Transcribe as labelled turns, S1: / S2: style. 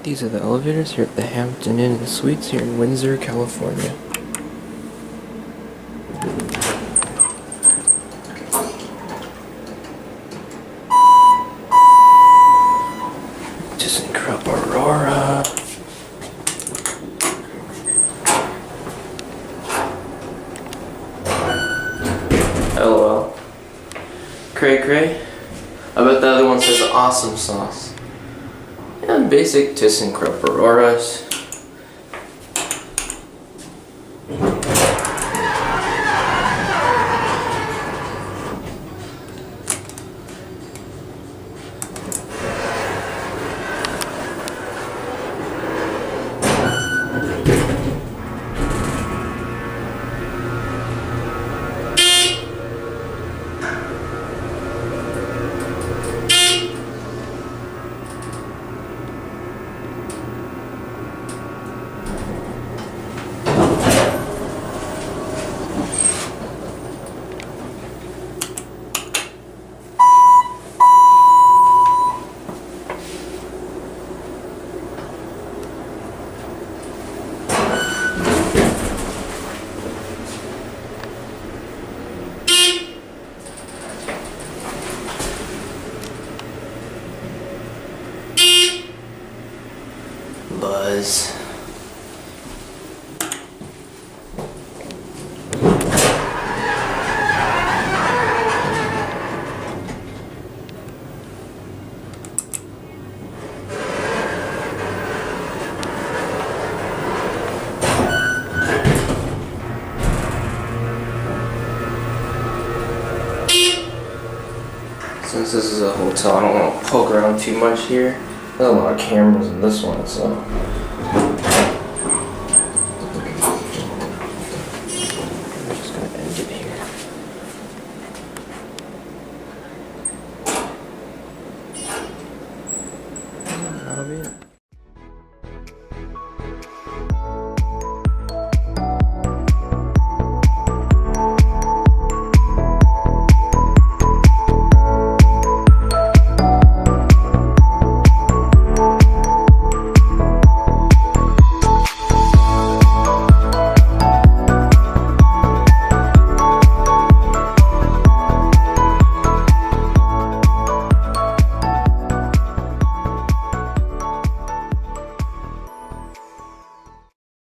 S1: These are the elevators here at the Hampton Inn and Suites here in Windsor, California. ThyssenKrupp Aurora. LOL. Cray. I bet the other one says awesome sauce. And basic ThyssenKrupp Auroras. Buzz. Since this is a hotel, I don't want to poke around too much here. There's a lot of cameras in this one, so. I'm just gonna end it here. That'll be it.